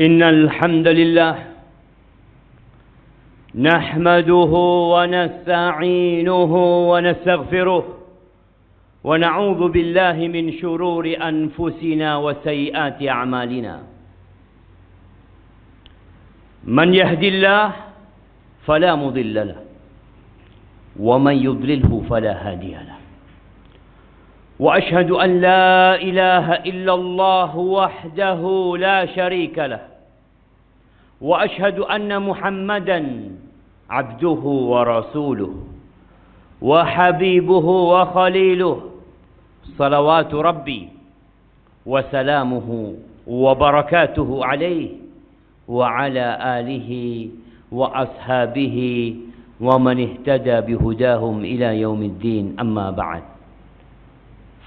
إن الحمد لله نحمده ونستعينه ونستغفره ونعوذ بالله من شرور أنفسنا وسيئات أعمالنا. من يهدي الله فلا مضل له ومن يضلله فلا هادي له. وأشهد أن لا إله إلا الله وحده لا شريك له. وأشهد أن محمدا عبده ورسوله وحبيبه وخليله صلوات ربي وسلامه وبركاته عليه وعلى آله وأصحابه ومن اهتدى بهداهم إلى يوم الدين. أما بعد،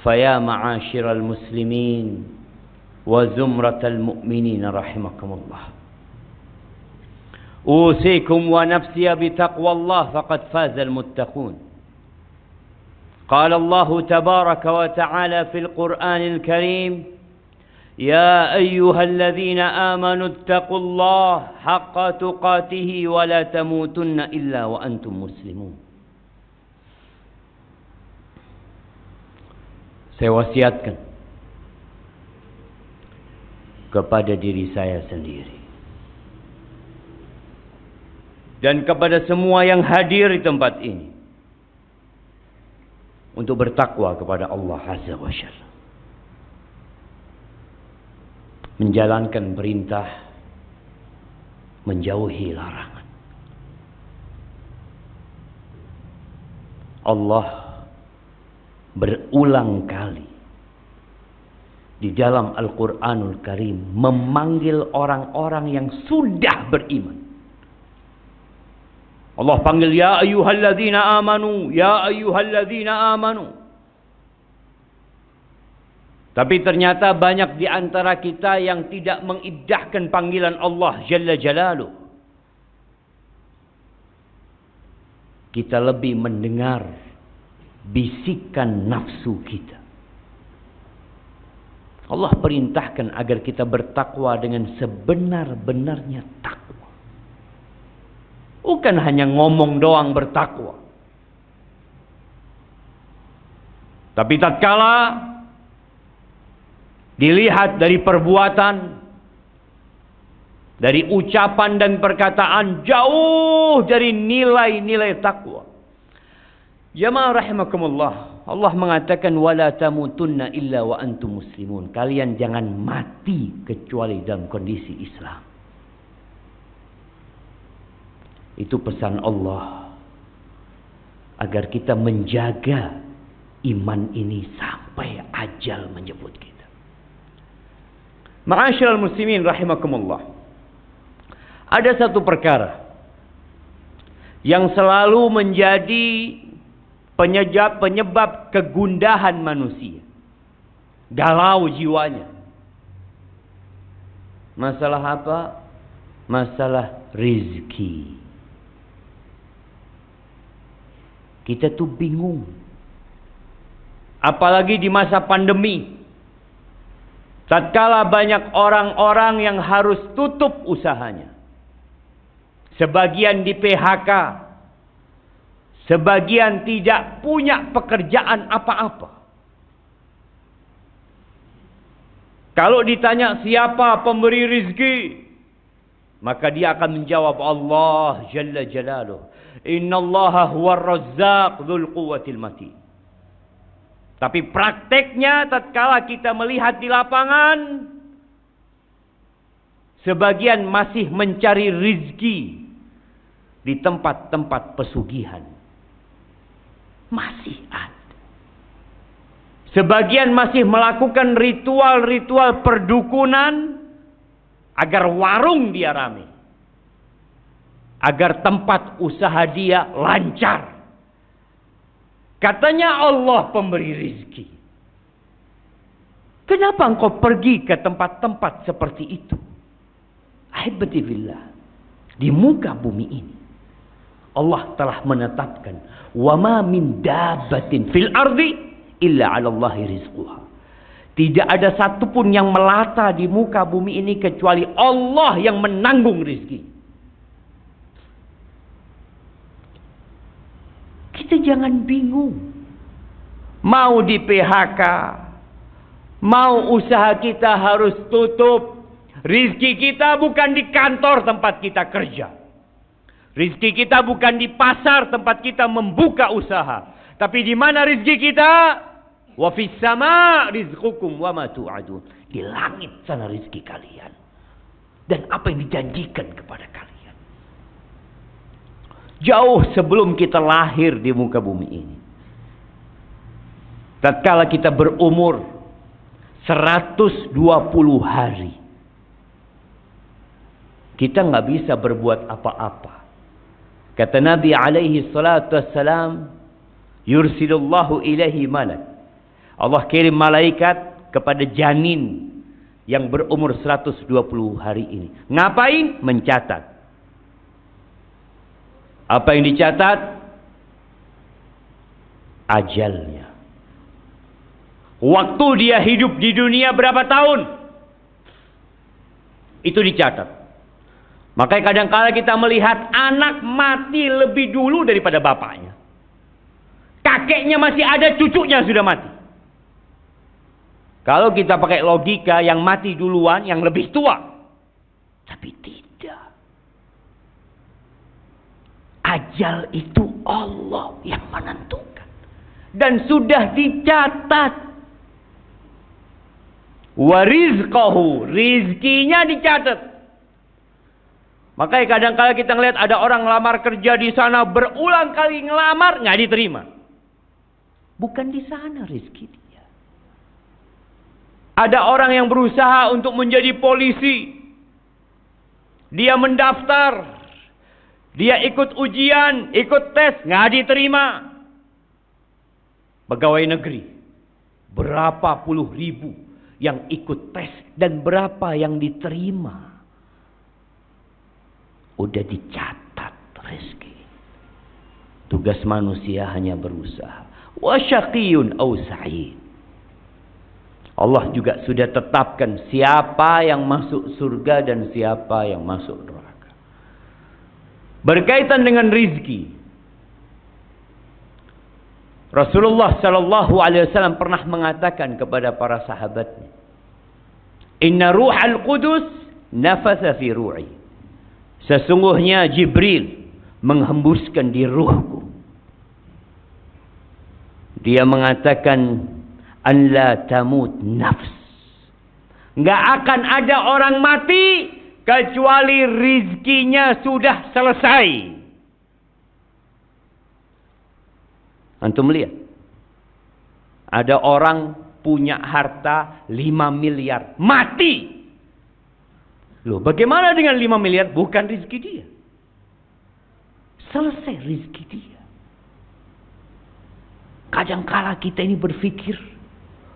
فيا معاشر المسلمين وزمرة المؤمنين رحمكم الله، أوصيكم ونفسي بتقوى الله فقد فاز المتقون. قال الله تبارك وتعالى في القرآن الكريم: يا أيها الذين آمنوا اتقوا الله حق تقاته ولا تموتن إلا وأنتم مسلمون. Saya wasiatkan kepada diri saya sendiri dan kepada semua yang hadir di tempat ini untuk bertakwa kepada Allah Azza wa Jalla, menjalankan perintah, menjauhi larangan. Allah berulang kali di dalam Al-Quranul Karim memanggil orang-orang yang sudah beriman. Allah panggil, ya ayyuhalladzina amanu, ya ayyuhalladzina amanu. Tapi ternyata banyak di antara kita yang tidak mengindahkan panggilan Allah Jalla Jalaluh. Kita lebih mendengar bisikan nafsu kita. Allah perintahkan agar kita bertakwa dengan sebenar-benarnya takwa. Bukan hanya ngomong doang bertakwa. Tapi tatkala dilihat dari perbuatan, dari ucapan dan perkataan, jauh dari nilai-nilai takwa. Jamaah rahimakumullah, Allah mengatakan wala tamutunna illa wa antum muslimun. Kalian jangan mati kecuali dalam kondisi Islam. Itu pesan Allah agar kita menjaga iman ini sampai ajal menjemput kita. Ma'asyiral muslimin rahimakumullah, ada satu perkara yang selalu menjadi penyebab kegundahan manusia, galau jiwanya. Masalah apa? Masalah rizki. Kita tuh bingung, apalagi di masa pandemi, tatkala banyak orang-orang yang harus tutup usahanya, sebagian di PHK, sebagian tidak punya pekerjaan apa-apa. Kalau ditanya siapa pemberi rizki, maka dia akan menjawab Allah Jalla Jalaluh. Innallaha huwar razzaq dzul quwwatil matin. Tapi prakteknya tatkala kita melihat di lapangan, sebagian masih mencari rizki di tempat-tempat pesugihan. Masih ada. Sebagian masih melakukan ritual-ritual perdukunan agar warung dia ramai, agar tempat usaha dia lancar. Katanya Allah pemberi rizki. Kenapa engkau pergi ke tempat-tempat seperti itu? Ahibati billah, di muka bumi ini Allah telah menetapkan wa ma min dabbatin fil ardi illa 'ala Allahi rizquha. Tidak ada satupun yang melata di muka bumi ini kecuali Allah yang menanggung rizki. Kita jangan bingung. Mau di PHK, mau usaha kita harus tutup. Rizki kita bukan di kantor tempat kita kerja. Rizki kita bukan di pasar tempat kita membuka usaha. Tapi di mana rizki kita? Wa fis sama rizqukum wa ma tu'adun. Di langit sana rizki kalian. Dan apa yang dijanjikan kepada kalian. Jauh sebelum kita lahir di muka bumi ini. Tatkala kita berumur 120 hari. Kita nggak bisa berbuat apa-apa. Kata Nabi alaihi salatu wassalam, yursilullahu ilaihi malak. Allah kirim malaikat kepada janin yang berumur 120 hari ini. Ngapain? Mencatat. Apa yang dicatat? Ajalnya. Waktu dia hidup di dunia berapa tahun? Itu dicatat. Makanya kadang-kala kita melihat anak mati lebih dulu daripada bapaknya. Kakeknya masih ada, cucunya sudah mati. Kalau kita pakai logika, yang mati duluan yang lebih tua. Tapi tidak. Ajal itu Allah yang menentukan. Dan sudah dicatat. Wa rizqahu, rizkinya dicatat. Makanya kadang-kala kita ngelihat ada orang ngelamar kerja di sana, berulang kali ngelamar nggak diterima. Bukan di sana rizki dia. Ada orang yang berusaha untuk menjadi polisi. Dia mendaftar, dia ikut ujian, ikut tes, nggak diterima. Pegawai negeri, berapa puluh ribu yang ikut tes dan berapa yang diterima. Udah dicatat rezeki. Tugas manusia hanya berusaha. Wa syaqiyun aw sa'id. Allah juga sudah tetapkan siapa yang masuk surga dan siapa yang masuk neraka. Berkaitan dengan rizki, Rasulullah sallallahu alaihi wasallam pernah mengatakan kepada para sahabatnya, "Inna ruhal qudus nafatha fi ru'i." Sesungguhnya Jibril menghembuskan di ruhku. Dia mengatakan, "An la tamut nafs." Enggak akan ada orang mati kecuali rizkinya sudah selesai. Antum lihat. Ada orang punya harta 5 miliar. Mati. Loh, bagaimana dengan 5 miliar? Bukan rizki dia. Selesai rizki dia. Kadang-kala kita ini berpikir,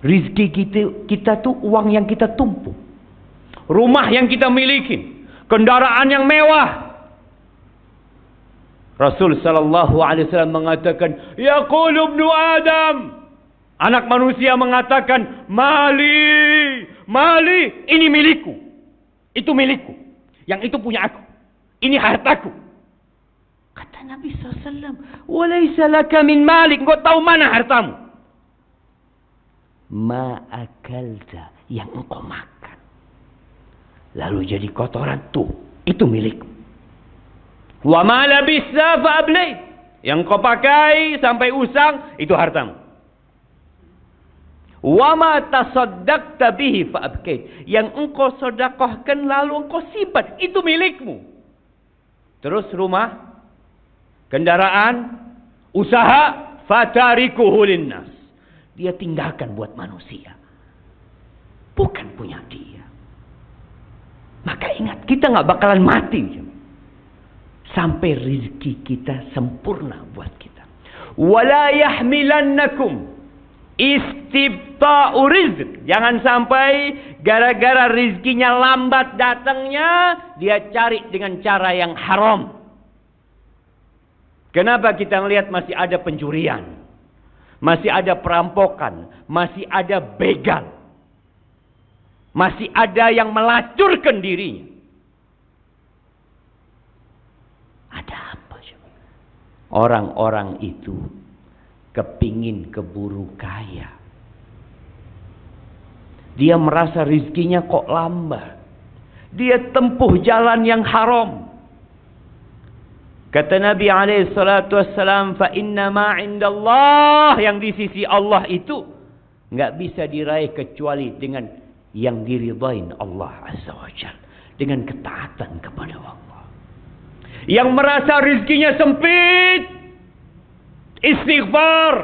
rizki kita tuh uang yang kita tumpuk. Rumah yang kita miliki. Kendaraan yang mewah. Rasul sallallahu alaihi wasallam mengatakan, "Yaqulu ibnu Adam." Anak manusia mengatakan, "Mali, mali, ini milikku. Itu milikku. Yang itu punya aku. Ini hartaku." Kata Nabi SAW, "Walaysa laka min malik." Engkau tahu mana hartamu? Ma akalta, yang engkau makan. Lalu jadi kotoran, tuh, itu milikku. Wa ma labista fa ablay, yang engkau pakai sampai usang, itu hartamu. Wa ma tasaddaqta bihi fa abkait, yang engkau sedekahkan lalu engkau simpan, itu milikmu. Terus rumah, kendaraan, usaha, fatarikuhu linnas, dia tinggalkan buat manusia, bukan punya dia. Maka ingat, kita nggak bakalan mati sampai rizki kita sempurna buat kita. Wala yahmilannakum istibta'u rizq. Jangan sampai gara-gara rizkinya lambat datangnya, dia cari dengan cara yang haram. Kenapa kita melihat masih ada pencurian, masih ada perampokan, masih ada begal? Masih ada yang melacurkan dirinya. Ada apa? Orang-orang itu kepingin keburu kaya. Dia merasa rizkinya kok lambat. Dia tempuh jalan yang haram. Kata Nabi SAW, fa inna ma indallah, yang di sisi Allah itu nggak bisa diraih kecuali dengan yang diridhain Allah Azza wa Jalla, dengan ketaatan kepada Allah. Yang merasa rizkinya sempit, istighfar.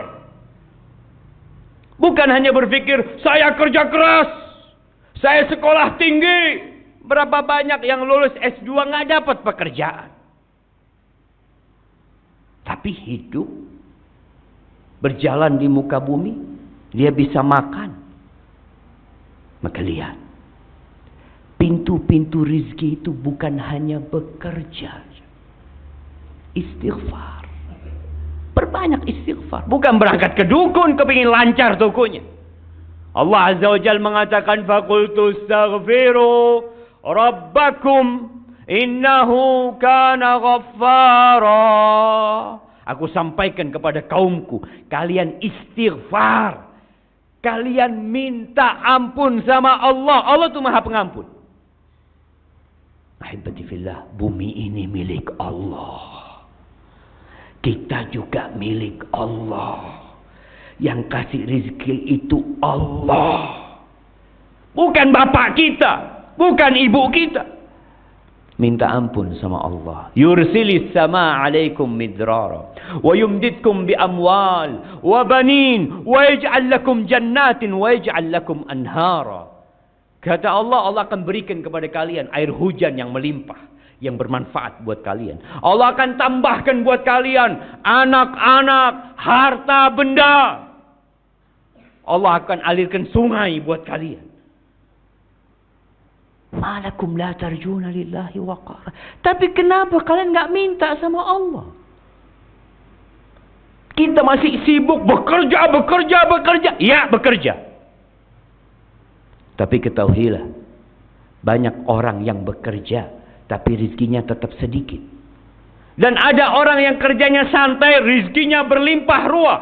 Bukan hanya berpikir, saya kerja keras, saya sekolah tinggi. Berapa banyak yang lulus S2 nggak dapat pekerjaan. Tapi hidup, berjalan di muka bumi, dia bisa makan. Maka lihat, pintu-pintu rizki itu bukan hanya bekerja. Istighfar. Perbanyak istighfar. Bukan berangkat ke dukun kepingin lancar tokonya. Allah Azza wa Jalla mengatakan, faqultu astaghfiru rabbakum innahu kana ghaffara. Aku sampaikan kepada kaumku, kalian istighfar. Kalian minta ampun sama Allah. Allah itu Maha Pengampun. Ahibati fillah, bumi ini milik Allah. Kita juga milik Allah. Yang kasih rezeki itu Allah. Bukan bapak kita, bukan ibu kita. Minta ampun sama Allah. Yursilis sama alaikum midrara wa yumditkum bi amwal wa banin wa yaj'al lakum jannatin wa yaj'al lakum anhara. Kata Allah, Allah akan berikan kepada kalian air hujan yang melimpah, yang bermanfaat buat kalian. Allah akan tambahkan buat kalian anak-anak, harta benda. Allah akan alirkan sungai buat kalian. Malakum la tarjuna lillahi waqara. Tapi kenapa kalian nggak minta sama Allah? Kita masih sibuk bekerja. Ya, bekerja. Tapi ketahuilah, banyak orang yang bekerja tapi rizkinya tetap sedikit. Dan ada orang yang kerjanya santai, rizkinya berlimpah ruah.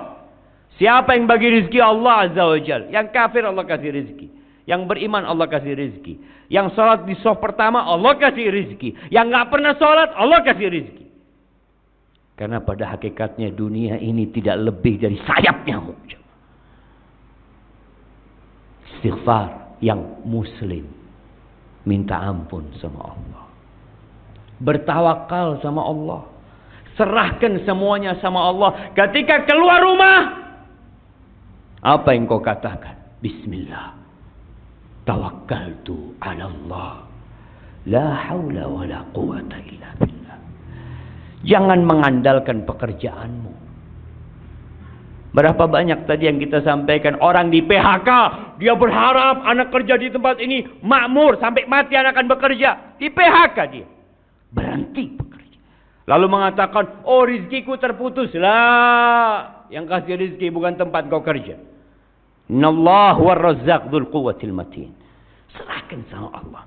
Siapa yang bagi rizki? Allah Azza wa Jalla. Yang kafir Allah kasih rizki. Yang beriman Allah kasih rizki. Yang sholat di saf pertama Allah kasih rizki. Yang nggak pernah sholat Allah kasih rizki. Karena pada hakikatnya dunia ini tidak lebih dari sayap nyamuk. Istighfar yang muslim. Minta ampun sama Allah. Bertawakal sama Allah. Serahkan semuanya sama Allah. Ketika keluar rumah, apa yang kau katakan? Bismillah. Tawakkaltu ala Allah. La haula wa la quwata illa billah. Jangan mengandalkan pekerjaanmu. Berapa banyak tadi yang kita sampaikan, orang di PHK, dia berharap anak kerja di tempat ini makmur sampai mati anak akan bekerja. Di PHK dia. Berhenti bekerja. Lalu mengatakan, oh rizkiku terputus. Lah, yang kasih rizki bukan tempat kau kerja. Innallah war-razzaq dzul quwwatil matin. Serahkan sama Allah.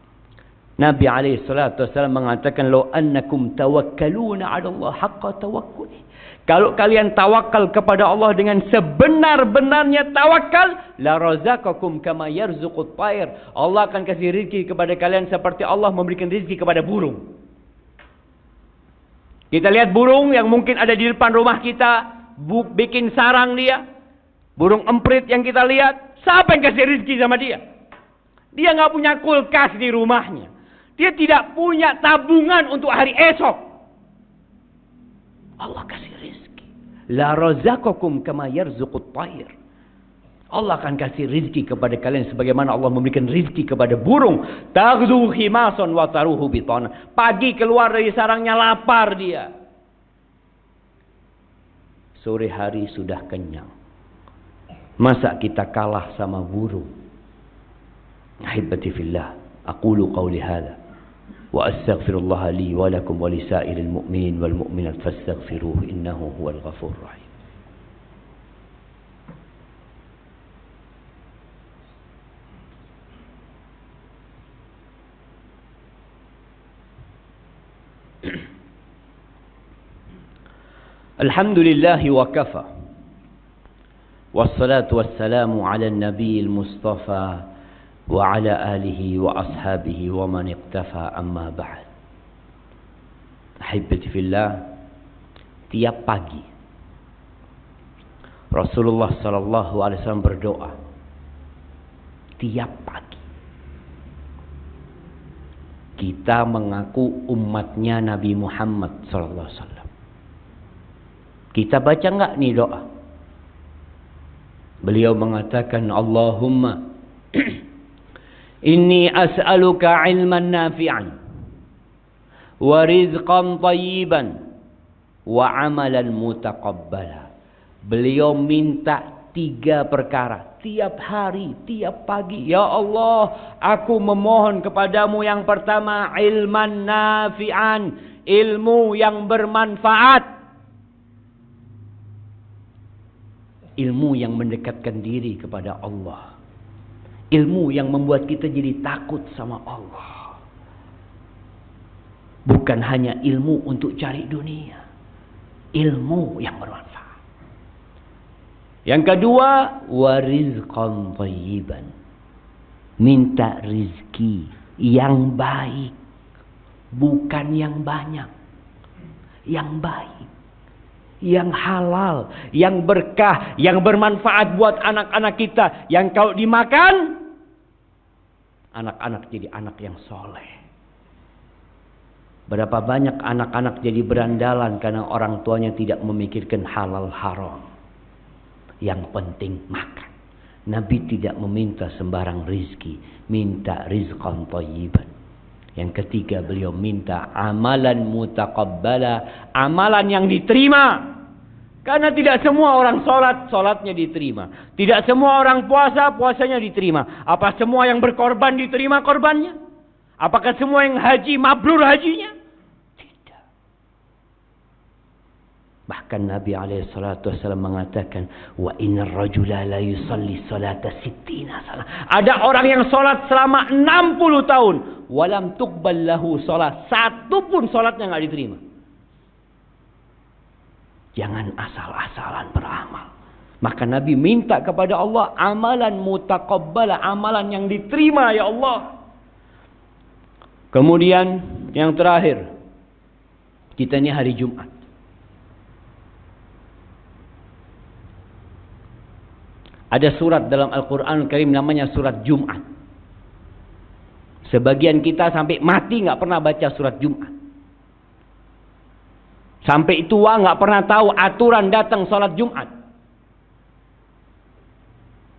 Nabi SAW mengatakan, "Law annakum tawakkaluna 'ala Allah haqqa tawakkuli." Kalau kalian tawakal kepada Allah dengan sebenar-benarnya tawakal, la razaqakum kama yarzuqut tayr. Allah akan kasih rezeki kepada kalian seperti Allah memberikan rezeki kepada burung. Kita lihat burung yang mungkin ada di depan rumah kita, bikin sarang dia. Burung emprit yang kita lihat, siapa yang kasih rezeki sama dia? Dia nggak punya kulkas di rumahnya. Dia tidak punya tabungan untuk hari esok. Allah kasih rezeki. La razaqakum kama yarzuqut tayr. Allah akan kasih rezeki kepada kalian sebagaimana Allah memberikan rezeki kepada burung. Taghdu khimasan wa taruhu bitana. Pagi keluar dari sarangnya lapar dia. Sore hari sudah kenyang. Masa kita kalah sama burung? Ahibati fillah, aqulu qawli hadha wa astaghfirullah li wa lakum wa lisairil mu'minin wal mu'minat fastaghfiruhu innahu huwal ghafurur rahim. Alhamdulillahi wa kafa. Wassalatu wassalamu ala nabiyil mustafa wa ala alihi wa ashabihi wa man iqtafa amma ba'd. Ahibati fillah, tiap pagi Rasulullah sallallahu alaihi wasallam berdoa. Tiap pagi. Kita mengaku umatnya Nabi Muhammad sallallahu alaihi wasallam. Kita baca enggak nih doa? Beliau mengatakan, Allahumma inni as'aluka ilman nafi'an wa rizqan tayyiban wa amalan mutaqabbala. Beliau minta 3 perkara tiap hari, tiap pagi. Ya Allah, aku memohon kepadamu yang pertama, ilman nafi'an, ilmu yang bermanfaat. Ilmu yang mendekatkan diri kepada Allah. Ilmu yang membuat kita jadi takut sama Allah. Bukan hanya ilmu untuk cari dunia. Ilmu yang bermanfaat. Yang kedua, warizqan thayyiban. Minta rizki yang baik. Bukan yang banyak. Yang baik. Yang halal. Yang berkah. Yang bermanfaat buat anak-anak kita. Yang kalau dimakan, anak-anak jadi anak yang soleh. Berapa banyak anak-anak jadi berandalan karena orang tuanya tidak memikirkan halal haram. Yang penting makan. Nabi tidak meminta sembarang rizki. Minta rizqan thayyiban. Yang ketiga, beliau minta amalan mutaqabbala. Amalan yang diterima. Karena tidak semua orang sholat, sholatnya diterima. Tidak semua orang puasa, puasanya diterima. Apa semua yang berkorban diterima korbannya? Apakah semua yang haji mabrur hajinya? Bahkan Nabi SAW mengatakan, wa innar rajula la yusalli salata sittina salah. Ada orang yang solat selama 60 tahun, walam tuqbal lahu salat, satu pun solatnya enggak diterima. Jangan asal-asalan beramal. Maka Nabi minta kepada Allah amalan mutaqabbala, amalan yang diterima ya Allah. Kemudian yang terakhir, kita ini hari Jumat. Ada surat dalam Al-Quran Al-Karim namanya surat Jumat. Sebagian kita sampai mati nggak pernah baca surat Jumat. Sampai tua nggak pernah tahu aturan datang salat Jumat.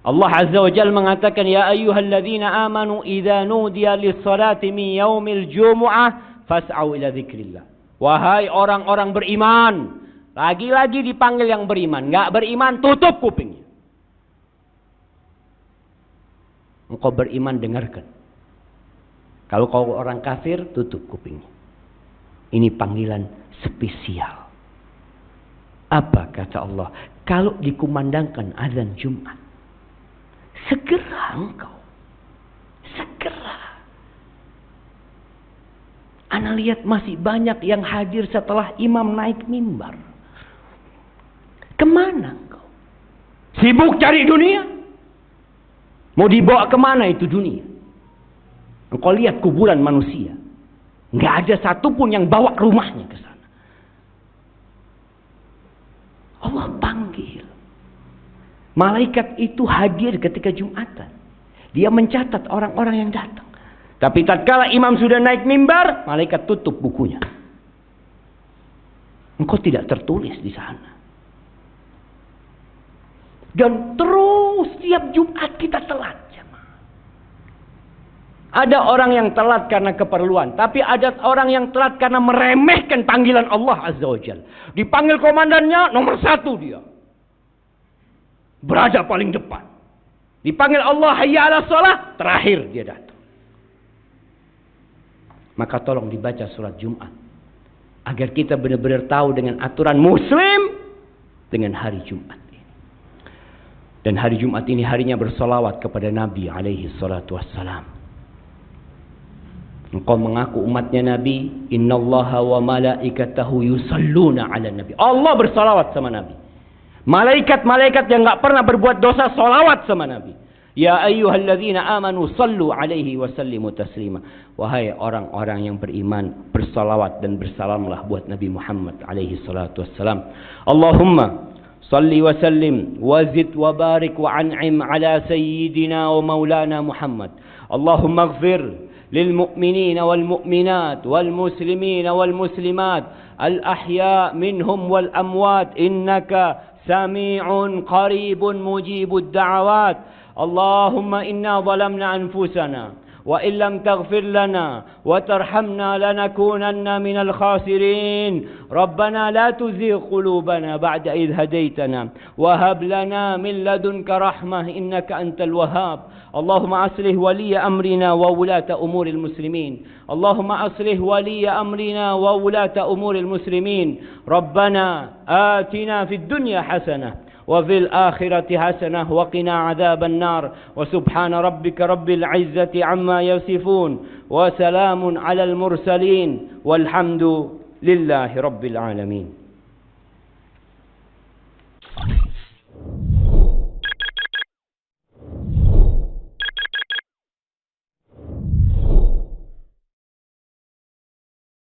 Allah Azza wa Jalla mengatakan, ya ayyuhalladzina amanu idza nudiya lis-salati min yaumil jumu'ah fas'au ila dzikrillah. Wahai orang-orang beriman, lagi-lagi dipanggil yang beriman. Nggak beriman, tutup kupingnya. Engkau beriman, dengarkan. Kalau kau orang kafir, tutup kupingnya. Ini panggilan spesial. Apa kata Allah? Kalau dikumandangkan azan Jumat, segera engkau. Segera. Ana lihat masih banyak yang hadir setelah imam naik mimbar. Kemana engkau? Sibuk cari dunia? Mau dibawa kemana itu dunia? Engkau lihat kuburan manusia. Nggak ada satupun yang bawa rumahnya ke sana. Allah panggil. Malaikat itu hadir ketika Jumatan. Dia mencatat orang-orang yang datang. Tapi tatkala imam sudah naik mimbar, malaikat tutup bukunya. Engkau tidak tertulis di sana. Dan terus setiap Jumat kita telat. Ada orang yang telat karena keperluan. Tapi ada orang yang telat karena meremehkan panggilan Allah Azza wa Jalla. Dipanggil komandannya, nomor 1 dia. Berada paling depan. Dipanggil Allah hayya ala shalah, terakhir dia datang. Maka tolong dibaca surat Jumat. Agar kita benar-benar tahu dengan aturan Muslim dengan hari Jumat. Dan hari Jumat ini harinya bersolawat kepada Nabi alaihi salatu wassalam. Engkau mengaku umatnya Nabi, innallaha wa malaikatahu yusalluna 'alan nabi. Allah bersalawat sama Nabi. Malaikat-malaikat yang enggak pernah berbuat dosa salawat sama Nabi. Ya ayyuhalladzina amanu sallu 'alaihi wa sallimu taslima. Wahai orang-orang yang beriman, bersalawat dan bersalamlah buat Nabi Muhammad alaihi salatu wassalam. Allahumma salli wa sallim wa zid wa barik wa an'im ala sayyidina wa maulana Muhammad. Allahumma ighfir للمؤمنين والمؤمنات والمسلمين والمسلمات الأحياء منهم والأموات إنك سميع قريب مجيب الدعوات. اللهم إنا ظلمنا أنفسنا وإن لم تغفر لنا وترحمنا لنكونن من الخاسرين. ربنا لا تزغ قلوبنا بعد إذ هديتنا وهب لنا من لدنك رحمة إنك أنت الوهاب. اللهم أصلح ولي أمرنا وولاة أمور المسلمين. اللهم أصلح ولي أمرنا وولاة أمور المسلمين. ربنا آتنا في الدنيا حسنة وفي الآخرة حسنة وقنا عذاب النار. وسبحان ربك رب العزة عما يصفون وسلام على المرسلين والحمد لله رب العالمين.